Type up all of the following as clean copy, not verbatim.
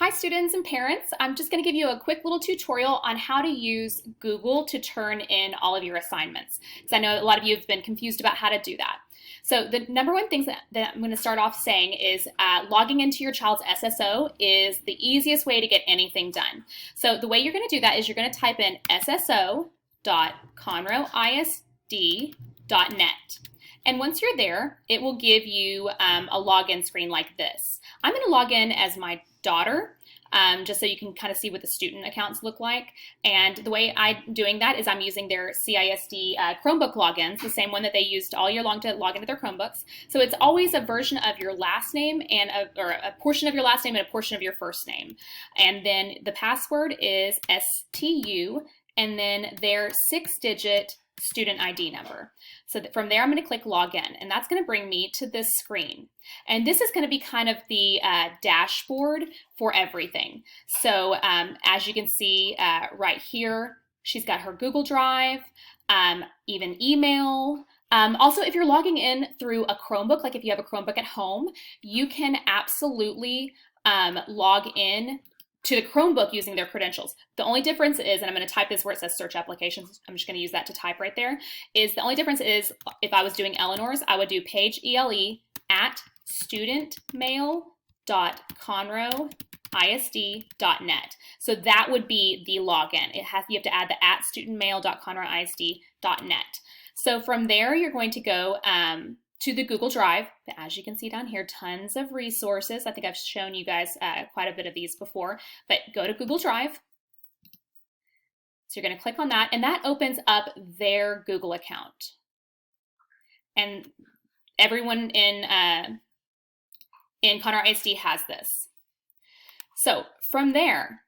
Hi students and parents. I'm just going to give you a quick little tutorial on how to use Google to turn in all of your assignments, because I know a lot of you have been confused about how to do that. So the number one thing that I'm going to start off saying is logging into your child's SSO is the easiest way to get anything done. So the way you're going to do that is you're going to type in sso.conroeisd.net. And once you're there, it will give you a login screen like this. I'm going to log in as my daughter, just so you can kind of see what the student accounts look like. And the way I'm doing that is I'm using their CISD Chromebook logins, the same one that they used all year long to log into their Chromebooks. So it's always a version of your last name and or a portion of your last name and a portion of your first name. And then the password is STU and then their 6-digit student ID number. So from there, I'm going to click login, and that's going to bring me to this screen. And this is going to be kind of the dashboard for everything. So as you can see right here, she's got her Google Drive, even email. Also, if you're logging in through a Chromebook, like if you have a Chromebook at home, you can absolutely log in to the Chromebook using their credentials. The only difference is, and I'm going to type this where it says search applications, I'm just going to use that to type right there, is the only difference is if I was doing Eleanor's, I would do pageele@studentmail.conroeisd.net. So that would be the login. You have to add the @studentmail.conroeisd.net. So from there, you're going to go to the Google Drive. As you can see down here, tons of resources. I think I've shown you guys quite a bit of these before, but go to Google Drive. So you're going to click on that, and that opens up their Google account. And everyone in Conroe ISD has this. So from there,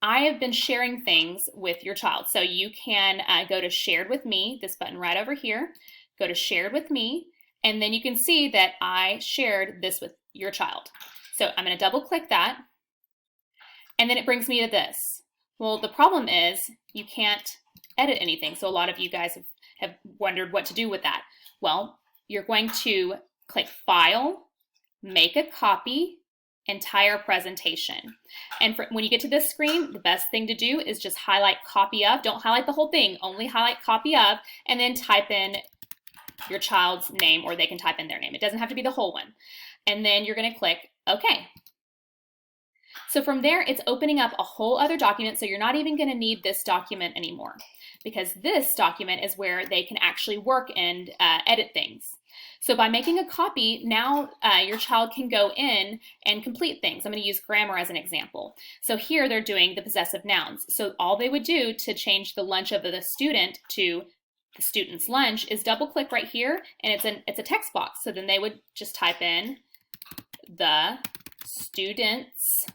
I have been sharing things with your child. So you can go to Shared with Me, this button right over here, go to Shared with Me, and then you can see that I shared this with your child. So I'm going to double click that, and then it brings me to this. Well, the problem is you can't edit anything. So a lot of you guys have wondered what to do with that. Well, you're going to click File, Make a Copy, Entire Presentation. And when you get to this screen, the best thing to do is just highlight Copy Up. Don't highlight the whole thing, only highlight Copy Up, and then type in your child's name, or they can type in their name. It doesn't have to be the whole one. And then you're going to click OK. So from there, it's opening up a whole other document, so you're not even going to need this document anymore, because this document is where they can actually work and edit things. So by making a copy, now your child can go in and complete things. I'm going to use grammar as an example. So here they're doing the possessive nouns. So all they would do to change the lunch of the student to the student's lunch is double click right here, and it's a text box. So then they would just type in the student's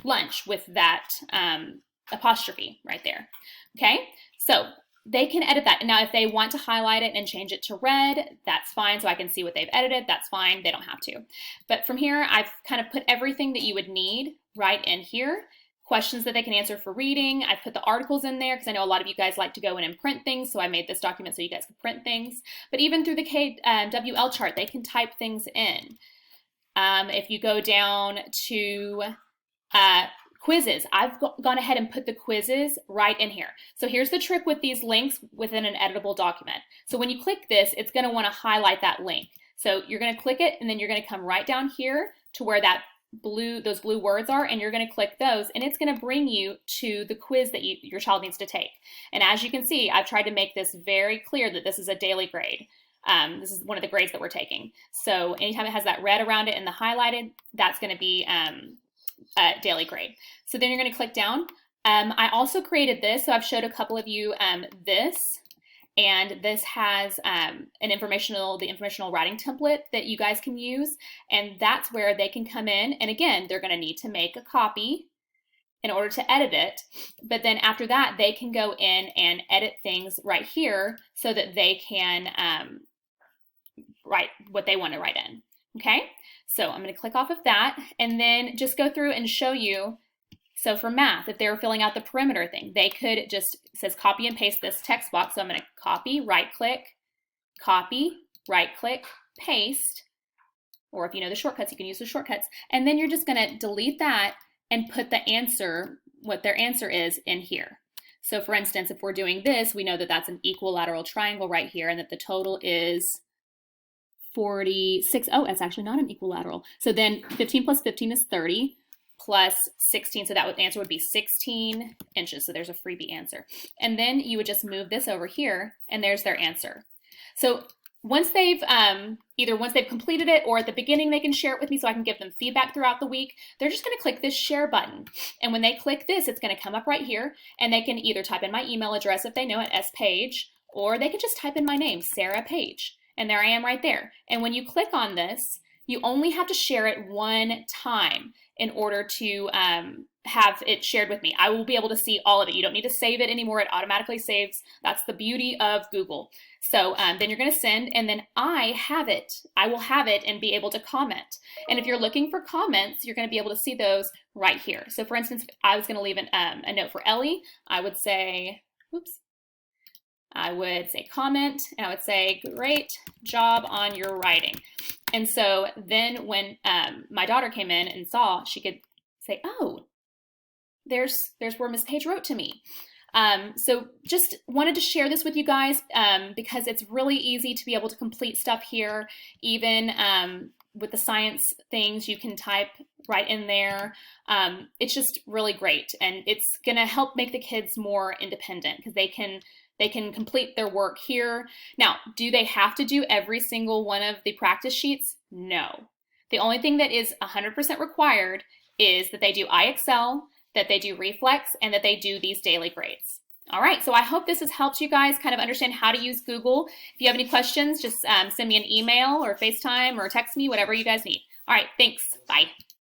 lunch with that apostrophe right there. Okay, so they can edit that. Now if they want to highlight it and change it to red, that's fine, so I can see what they've edited. That's fine, they don't have to. But from here, I've kind of put everything that you would need right in here. Questions that they can answer for reading. I put the articles in there because I know a lot of you guys like to go in and print things, so I made this document so you guys could print things. But even through the KWL chart, they can type things in. If you go down to quizzes, I've gone ahead and put the quizzes right in here. So here's the trick with these links within an editable document. So when you click this, it's going to want to highlight that link. So you're going to click it, and then you're going to come right down here to where those blue words are, and you're going to click those, and it's going to bring you to the quiz that your child needs to take. And as you can see, I've tried to make this very clear that this is a daily grade. This is one of the grades that we're taking. So anytime it has that red around it and the highlighted, that's going to be a daily grade. So then you're going to click down. I also created this, so I've showed a couple of you this. And this has the informational writing template that you guys can use. And that's where they can come in. And again, they're going to need to make a copy in order to edit it. But then after that, they can go in and edit things right here so that they can write what they want to write in. Okay, so I'm going to click off of that and then just go through and show you. So for math, if they were filling out the perimeter thing, they could just, it says copy and paste this text box. So I'm going to copy, right click, paste, or if you know the shortcuts, you can use the shortcuts. And then you're just going to delete that and put the answer, what their answer is, in here. So for instance, if we're doing this, we know that that's an equilateral triangle right here and that the total is 46. Oh, it's actually not an equilateral. So then 15 plus 15 is 30 plus 16. So that answer would be 16 inches. So there's a freebie answer. And then you would just move this over here and there's their answer. So once they've once they've completed it, or at the beginning they can share it with me so I can give them feedback throughout the week, they're just going to click this share button. And when they click this, it's going to come up right here, and they can either type in my email address if they know it, spage, or they can just type in my name, Sarah Page. And there I am right there. And when you click on this, you only have to share it one time in order to have it shared with me. I will be able to see all of it. You don't need to save it anymore. It automatically saves. That's the beauty of Google. So then you're going to send, and then I have it. I will have it and be able to comment. And if you're looking for comments, you're going to be able to see those right here. So for instance, if I was going to leave a note for Ellie, I would say, I would say comment, and I would say, great job on your writing. And so then when my daughter came in and saw, she could say, oh, there's where Miss Page wrote to me. So just wanted to share this with you guys because it's really easy to be able to complete stuff here. Even with the science things, you can type right in there. It's just really great, and it's going to help make the kids more independent because they can complete their work here. Now, do they have to do every single one of the practice sheets? No. The only thing that is 100% required is that they do IXL, that they do reflex, and that they do these daily grades. All right, so I hope this has helped you guys kind of understand how to use Google. If you have any questions, just send me an email or FaceTime or text me, whatever you guys need. All right, thanks. Bye.